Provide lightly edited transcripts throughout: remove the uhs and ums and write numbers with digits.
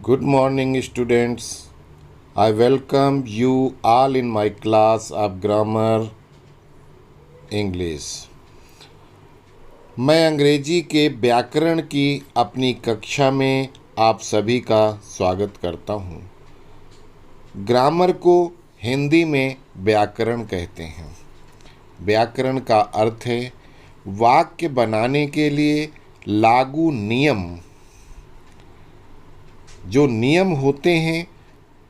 Good morning, students. I welcome you all in my class of grammar English. मैं अंग्रेजी के व्याकरण की अपनी कक्षा में आप सभी का स्वागत करता हूँ। ग्रामर को हिंदी में व्याकरण कहते हैं। व्याकरण का अर्थ है वाक्य बनाने के लिए लागू नियम। जो नियम होते हैं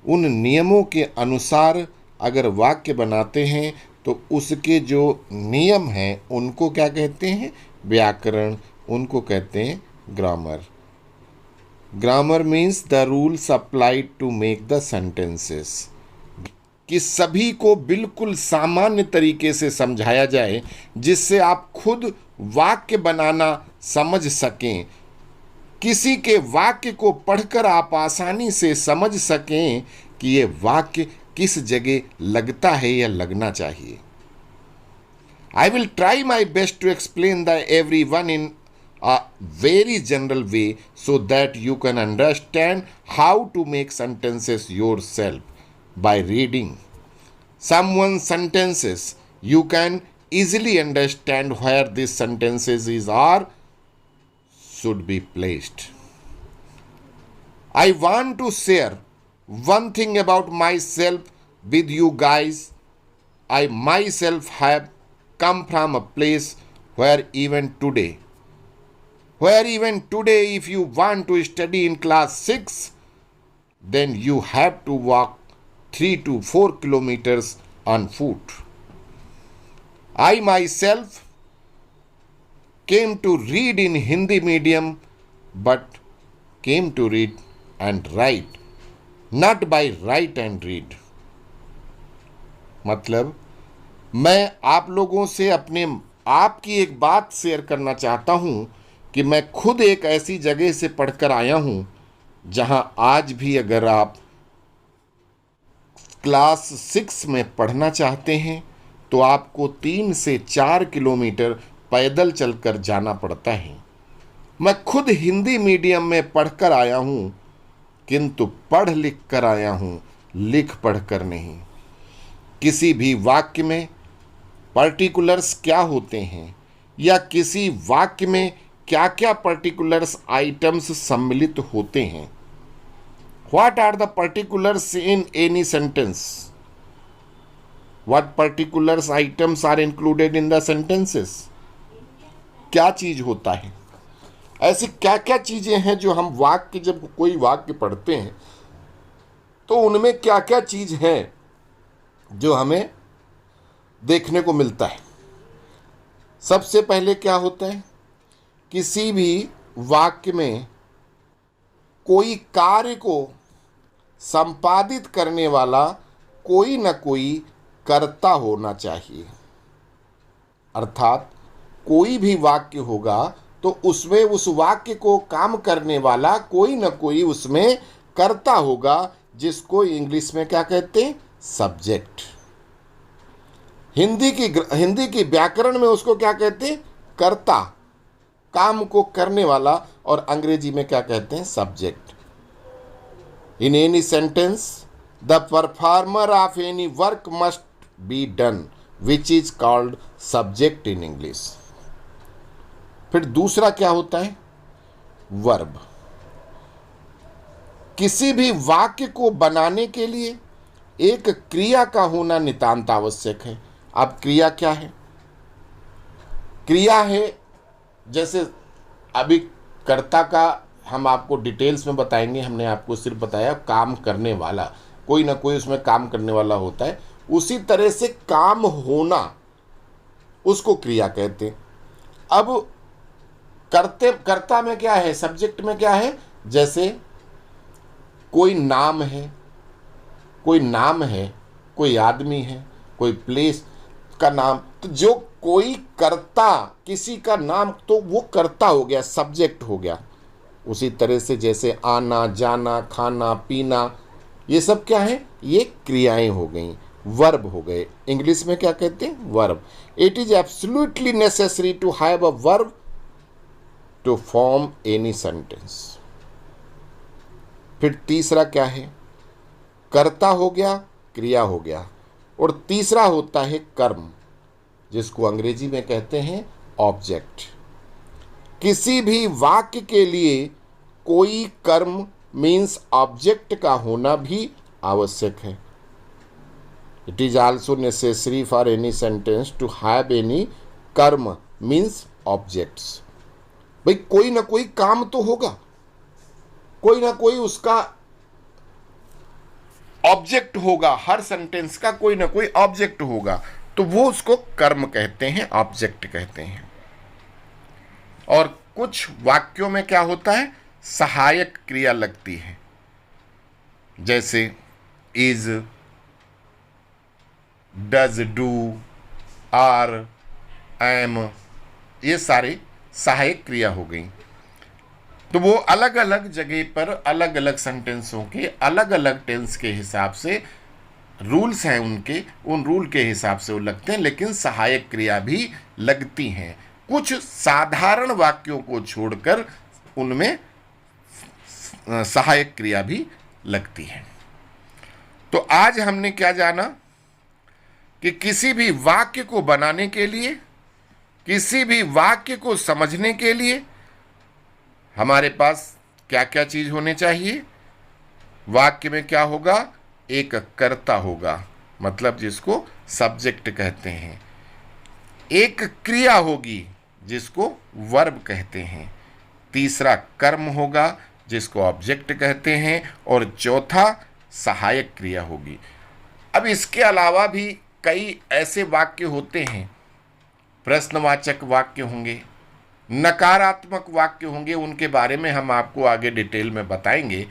उन नियमों के अनुसार अगर वाक्य बनाते हैं तो उसके जो नियम हैं उनको क्या कहते हैं? व्याकरण। उनको कहते हैं grammar. Grammar means the rules applied to make the sentences. कि सभी को बिल्कुल सामान्य तरीके से समझाया जाए जिससे आप खुद वाक्य बनाना समझ सकें। किसी के वाक्य को पढ़कर आप आसानी से समझ सकें कि ये वाक्य किस जगह लगता है या लगना चाहिए। I will try my best to explain the every one in a very general way so that you can understand how to make sentences yourself by reading someone's sentences. You can easily understand where these sentences is or should be placed. I want to share one thing about myself with you guys. I myself have come from a place where even today, if you want to study in class 6, then you have to walk 3 to 4 kilometers on foot. I myself came to read in Hindi medium, but came to read and write, not by write and read. मतलब मैं आप लोगों से अपने आप की एक बात शेयर करना चाहता हूँ कि मैं खुद एक ऐसी जगह से पढ़कर आया हूँ जहाँ आज भी अगर आप क्लास 6 में पढ़ना चाहते हैं तो आपको 3 से 4 किलोमीटर पैदल चलकर जाना पड़ता है। मैं खुद हिंदी मीडियम में पढ़कर आया हूँ, किंतु पढ़ लिख कर आया हूँ, लिख पढ़ कर नहीं। किसी भी वाक्य में पर्टिकुलर्स क्या होते हैं या किसी वाक्य में क्या क्या पर्टिकुलर्स आइटम्स सम्मिलित होते हैं। What are the particulars in any sentence? What particulars items are included in the sentences? क्या चीज होता है? ऐसी क्या क्या चीजें हैं जो हम वाक्य, जब कोई वाक्य पढ़ते हैं तो उनमें क्या क्या चीज है जो हमें देखने को मिलता है। सबसे पहले क्या होता है? किसी भी वाक्य में कोई कार्य को संपादित करने वाला कोई न कोई कर्ता होना चाहिए। अर्थात कोई भी वाक्य होगा तो उसमें उस वाक्य को काम करने वाला कोई न कोई उसमें कर्ता होगा, जिसको इंग्लिश में क्या कहते हैं? सब्जेक्ट। हिंदी की व्याकरण में उसको क्या कहते हैं? कर्ता, काम को करने वाला। और अंग्रेजी में क्या कहते हैं? Subject. In any sentence, the performer of any work must be done, which is called subject in English. फिर दूसरा क्या होता है? वर्ब। किसी भी वाक्य को बनाने के लिए एक क्रिया का होना नितांत आवश्यक है। अब क्रिया क्या है? क्रिया है, जैसे अभी कर्ता का हम आपको डिटेल्स में बताएंगे। हमने आपको सिर्फ बताया काम करने वाला, कोई ना कोई उसमें काम करने वाला होता है। उसी तरह से काम होना, उसको क्रिया कहते हैं। अब कर्ता में क्या है? सब्जेक्ट में क्या है? जैसे कोई नाम है, कोई आदमी है, कोई प्लेस का नाम, तो जो कोई कर्ता, किसी का नाम, तो वो कर्ता हो गया, सब्जेक्ट हो गया। उसी तरह से जैसे आना, जाना, खाना, पीना, ये सब क्या है? ये क्रियाएं हो गई, वर्ब हो गए। इंग्लिश में क्या कहते हैं? Verb. It is absolutely necessary to have a verb to form any sentence. फिर तीसरा क्या है, कर्ता हो गया, क्रिया हो गया, और तीसरा होता है कर्म, जिसको अंग्रेजी में कहते हैं ऑब्जेक्ट। किसी भी वाक्य के लिए कोई कर्म मीन्स ऑब्जेक्ट का होना भी आवश्यक है। It is also necessary for any sentence to have any कर्म मीन्स ऑब्जेक्ट्स। भाई कोई ना कोई काम तो होगा, कोई ना कोई उसका ऑब्जेक्ट होगा, हर सेंटेंस का कोई ना कोई ऑब्जेक्ट होगा, तो वो उसको कर्म कहते हैं, ऑब्जेक्ट कहते हैं। और कुछ वाक्यों में क्या होता है, सहायक क्रिया लगती है, जैसे is, does, do, are, am, ये सारी सहायक क्रिया हो गई। तो वो अलग अलग जगह पर अलग अलग सेंटेंसों के अलग अलग टेंस के हिसाब से रूल्स हैं उनके, उन रूल के हिसाब से वो लगते हैं, लेकिन सहायक क्रिया भी लगती हैं। कुछ साधारण वाक्यों को छोड़कर उनमें सहायक क्रिया भी लगती है। तो आज हमने क्या जाना कि किसी भी वाक्य को बनाने के लिए, किसी भी वाक्य को समझने के लिए हमारे पास क्या क्या चीज होने चाहिए। वाक्य में क्या होगा, एक कर्ता होगा, मतलब जिसको सब्जेक्ट कहते हैं, एक क्रिया होगी जिसको वर्ब कहते हैं, तीसरा कर्म होगा जिसको ऑब्जेक्ट कहते हैं, और चौथा सहायक क्रिया होगी। अब इसके अलावा भी कई ऐसे वाक्य होते हैं, प्रश्नवाचक वाक्य होंगे, नकारात्मक वाक्य होंगे, उनके बारे में हम आपको आगे डिटेल में बताएंगे।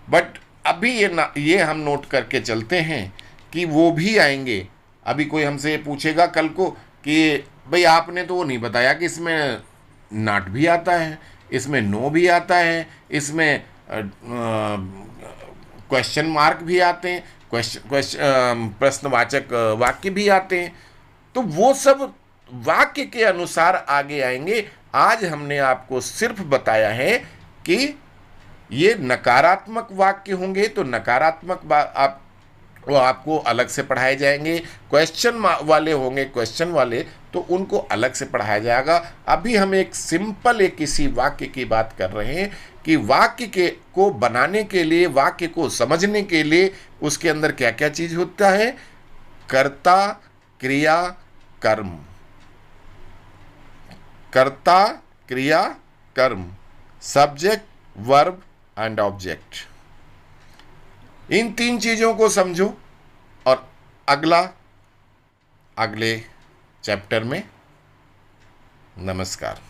बट अभी ये हम नोट करके चलते हैं कि वो भी आएंगे। अभी कोई हमसे पूछेगा कल को कि भाई आपने तो वो नहीं बताया कि इसमें नॉट भी आता है, इसमें नो भी आता है, इसमें क्वेश्चन मार्क भी आते हैं, प्रश्नवाचक वाक्य भी आते हैं। तो वो सब वाक्य के अनुसार आगे आएंगे। आज हमने आपको सिर्फ बताया है कि ये नकारात्मक वाक्य होंगे तो नकारात्मक वो आपको अलग से पढ़ाए जाएंगे, क्वेश्चन वाले होंगे क्वेश्चन वाले तो उनको अलग से पढ़ाया जाएगा। अभी हम एक सिंपल एक किसी वाक्य की बात कर रहे हैं कि वाक्य को बनाने के लिए, वाक्य को समझने के लिए उसके अंदर क्या क्या चीज होता है, कर्ता, क्रिया, कर्म, कर्ता, क्रिया, कर्म, सब्जेक्ट, वर्ब एंड ऑब्जेक्ट। इन तीन चीजों को समझो और अगले चैप्टर में। नमस्कार।